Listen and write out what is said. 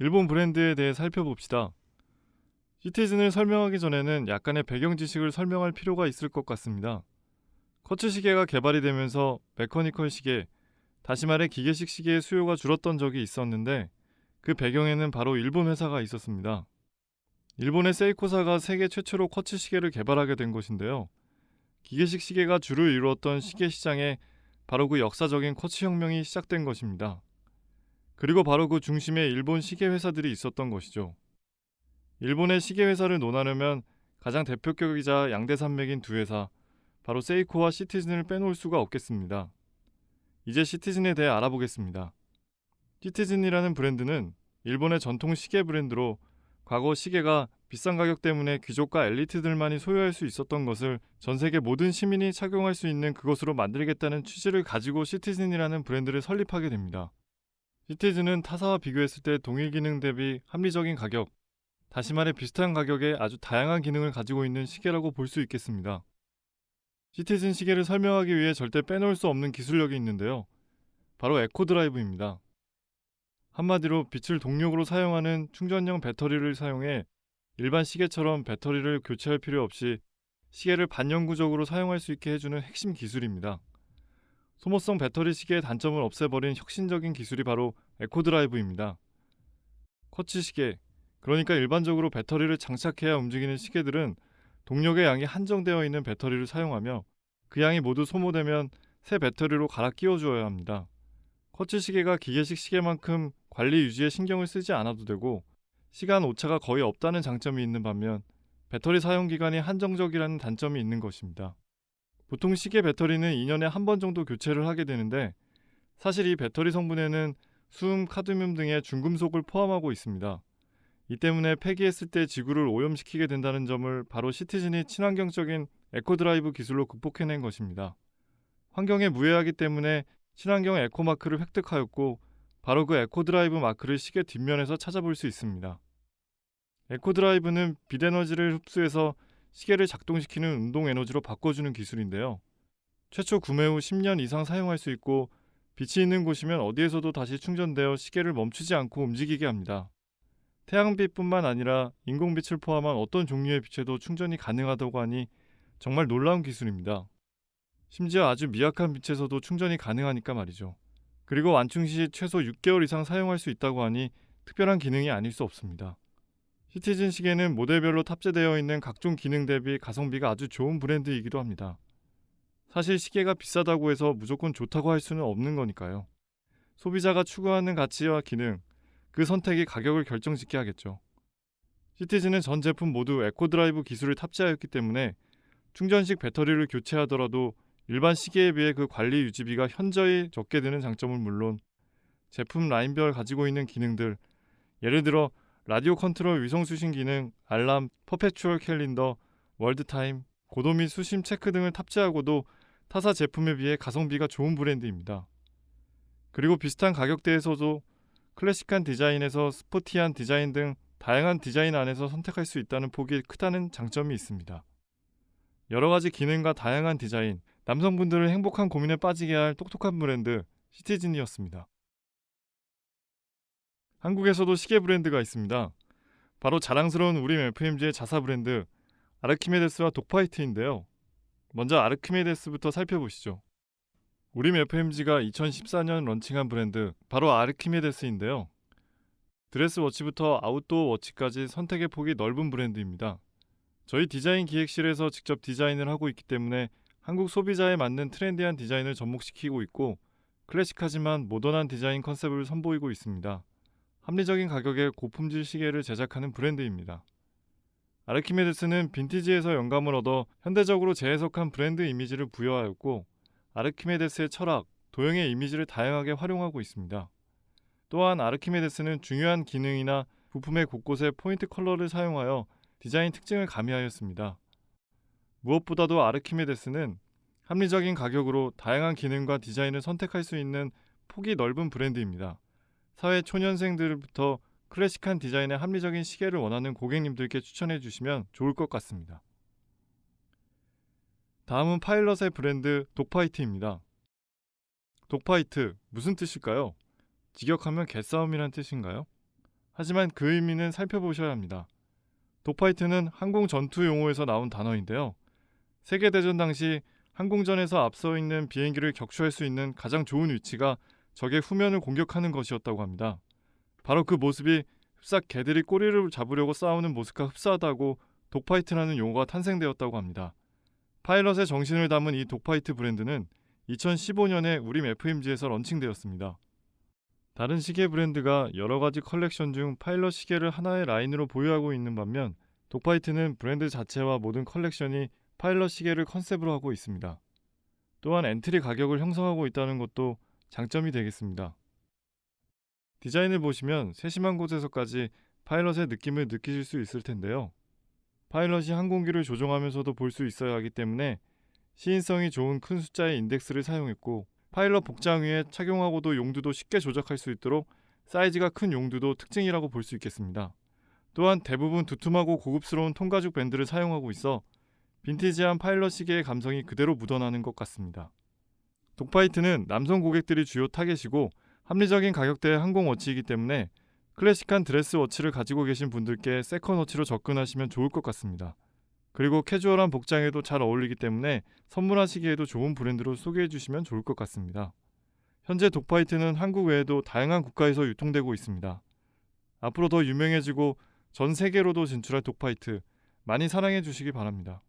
일본 브랜드에 대해 살펴봅시다. 시티즌을 설명하기 전에는 약간의 배경 지식을 설명할 필요가 있을 것 같습니다. 쿼츠 시계가 개발이 되면서 메커니컬 시계, 다시 말해 기계식 시계의 수요가 줄었던 적이 있었는데 그 배경에는 바로 일본 회사가 있었습니다. 일본의 세이코사가 세계 최초로 쿼츠 시계를 개발하게 된 것인데요. 기계식 시계가 주를 이루었던 시계 시장에 바로 그 역사적인 쿼츠 혁명이 시작된 것입니다. 그리고 바로 그 중심에 일본 시계 회사들이 있었던 것이죠. 일본의 시계 회사를 논하려면 가장 대표격이자 양대 산맥인 두 회사, 바로 세이코와 시티즌을 빼놓을 수가 없겠습니다. 이제 시티즌에 대해 알아보겠습니다. 시티즌이라는 브랜드는 일본의 전통 시계 브랜드로 과거 시계가 비싼 가격 때문에 귀족과 엘리트들만이 소유할 수 있었던 것을 전 세계 모든 시민이 착용할 수 있는 그것으로 만들겠다는 취지를 가지고 시티즌이라는 브랜드를 설립하게 됩니다. 시티즌은 타사와 비교했을 때 동일 기능 대비 합리적인 가격, 다시 말해 비슷한 가격에 아주 다양한 기능을 가지고 있는 시계라고 볼 수 있겠습니다. 시티즌 시계를 설명하기 위해 절대 빼놓을 수 없는 기술력이 있는데요. 바로 에코 드라이브입니다. 한마디로 빛을 동력으로 사용하는 충전형 배터리를 사용해 일반 시계처럼 배터리를 교체할 필요 없이 시계를 반영구적으로 사용할 수 있게 해주는 핵심 기술입니다. 소모성 배터리 시계의 단점을 없애버린 혁신적인 기술이 바로 에코 드라이브입니다. 쿼츠 시계, 그러니까 일반적으로 배터리를 장착해야 움직이는 시계들은 동력의 양이 한정되어 있는 배터리를 사용하며 그 양이 모두 소모되면 새 배터리로 갈아 끼워 주어야 합니다. 쿼츠 시계가 기계식 시계만큼 관리 유지에 신경을 쓰지 않아도 되고 시간 오차가 거의 없다는 장점이 있는 반면 배터리 사용 기간이 한정적이라는 단점이 있는 것입니다. 보통 시계 배터리는 2년에 한 번 정도 교체를 하게 되는데 사실 이 배터리 성분에는 수음, 카드뮴 등의 중금속을 포함하고 있습니다. 이 때문에 폐기했을 때 지구를 오염시키게 된다는 점을 바로 시티즌이 친환경적인 에코드라이브 기술로 극복해낸 것입니다. 환경에 무해하기 때문에 친환경 에코마크를 획득하였고 바로 그 에코드라이브 마크를 시계 뒷면에서 찾아볼 수 있습니다. 에코드라이브는 빛에너지를 흡수해서 시계를 작동시키는 운동 에너지로 바꿔주는 기술인데요. 최초 구매 후 10년 이상 사용할 수 있고 빛이 있는 곳이면 어디에서도 다시 충전되어 시계를 멈추지 않고 움직이게 합니다. 태양빛뿐만 아니라 인공빛을 포함한 어떤 종류의 빛에도 충전이 가능하다고 하니 정말 놀라운 기술입니다. 심지어 아주 미약한 빛에서도 충전이 가능하니까 말이죠. 그리고 완충 시 최소 6개월 이상 사용할 수 있다고 하니 특별한 기능이 아닐 수 없습니다. 시티즌 시계는 모델별로 탑재되어 있는 각종 기능 대비 가성비가 아주 좋은 브랜드이기도 합니다. 사실 시계가 비싸다고 해서 무조건 좋다고 할 수는 없는 거니까요. 소비자가 추구하는 가치와 기능, 그 선택이 가격을 결정짓게 하겠죠. 시티즌은 전 제품 모두 에코드라이브 기술을 탑재하였기 때문에 충전식 배터리를 교체하더라도 일반 시계에 비해 그 관리 유지비가 현저히 적게 드는 장점은 물론 제품 라인별 가지고 있는 기능들, 예를 들어 라디오 컨트롤 위성 수신 기능, 알람, 퍼페추얼 캘린더, 월드타임, 고도 및 수심 체크 등을 탑재하고도 타사 제품에 비해 가성비가 좋은 브랜드입니다. 그리고 비슷한 가격대에서도 클래식한 디자인에서 스포티한 디자인 등 다양한 디자인 안에서 선택할 수 있다는 폭이 크다는 장점이 있습니다. 여러 가지 기능과 다양한 디자인, 남성분들을 행복한 고민에 빠지게 할 똑똑한 브랜드 시티즌이었습니다. 한국에서도 시계 브랜드가 있습니다. 바로 자랑스러운 우리 FMG의 자사 브랜드 아르키메데스와 독파이트인데요. 먼저 아르키메데스부터 살펴보시죠. 우림 FMG가 2014년 런칭한 브랜드 바로 아르키메데스인데요. 드레스워치부터 아웃도어 워치까지 선택의 폭이 넓은 브랜드입니다. 저희 디자인 기획실에서 직접 디자인을 하고 있기 때문에 한국 소비자에 맞는 트렌디한 디자인을 접목시키고 있고 클래식하지만 모던한 디자인 컨셉을 선보이고 있습니다. 합리적인 가격에 고품질 시계를 제작하는 브랜드입니다. 아르키메데스는 빈티지에서 영감을 얻어 현대적으로 재해석한 브랜드 이미지를 부여하였고 아르키메데스의 철학, 도형의 이미지를 다양하게 활용하고 있습니다. 또한 아르키메데스는 중요한 기능이나 부품의 곳곳에 포인트 컬러를 사용하여 디자인 특징을 가미하였습니다. 무엇보다도 아르키메데스는 합리적인 가격으로 다양한 기능과 디자인을 선택할 수 있는 폭이 넓은 브랜드입니다. 사회 초년생들부터 클래식한 디자인의 합리적인 시계를 원하는 고객님들께 추천해 주시면 좋을 것 같습니다. 다음은 파일럿의 브랜드 독파이트입니다. 독파이트, 무슨 뜻일까요? 직역하면 개싸움이란 뜻인가요? 하지만 그 의미는 살펴보셔야 합니다. 독파이트는 항공 전투 용어에서 나온 단어인데요. 세계대전 당시 항공전에서 앞서 있는 비행기를 격추할 수 있는 가장 좋은 위치가 적의 후면을 공격하는 것이었다고 합니다. 바로 그 모습이 흡사 개들이 꼬리를 잡으려고 싸우는 모습과 흡사하다고 독파이트라는 용어가 탄생되었다고 합니다. 파일럿의 정신을 담은 이 독파이트 브랜드는 2015년에 우림 FMG에서 런칭되었습니다. 다른 시계 브랜드가 여러 가지 컬렉션 중 파일럿 시계를 하나의 라인으로 보유하고 있는 반면 독파이트는 브랜드 자체와 모든 컬렉션이 파일럿 시계를 컨셉으로 하고 있습니다. 또한 엔트리 가격을 형성하고 있다는 것도 장점이 되겠습니다. 디자인을 보시면 세심한 곳에서까지 파일럿의 느낌을 느끼실 수 있을 텐데요. 파일럿이 항공기를 조종하면서도 볼 수 있어야 하기 때문에 시인성이 좋은 큰 숫자의 인덱스를 사용했고, 파일럿 복장 위에 착용하고도 용두도 쉽게 조작할 수 있도록 사이즈가 큰 용두도 특징이라고 볼 수 있겠습니다. 또한 대부분 두툼하고 고급스러운 통가죽 밴드를 사용하고 있어 빈티지한 파일럿 시계의 감성이 그대로 묻어나는 것 같습니다. 독파이트는 남성 고객들이 주요 타겟이고 합리적인 가격대의 항공 워치이기 때문에 클래식한 드레스 워치를 가지고 계신 분들께 세컨 워치로 접근하시면 좋을 것 같습니다. 그리고 캐주얼한 복장에도 잘 어울리기 때문에 선물하시기에도 좋은 브랜드로 소개해 주시면 좋을 것 같습니다. 현재 독파이트는 한국 외에도 다양한 국가에서 유통되고 있습니다. 앞으로 더 유명해지고 전 세계로도 진출할 독파이트, 많이 사랑해 주시기 바랍니다.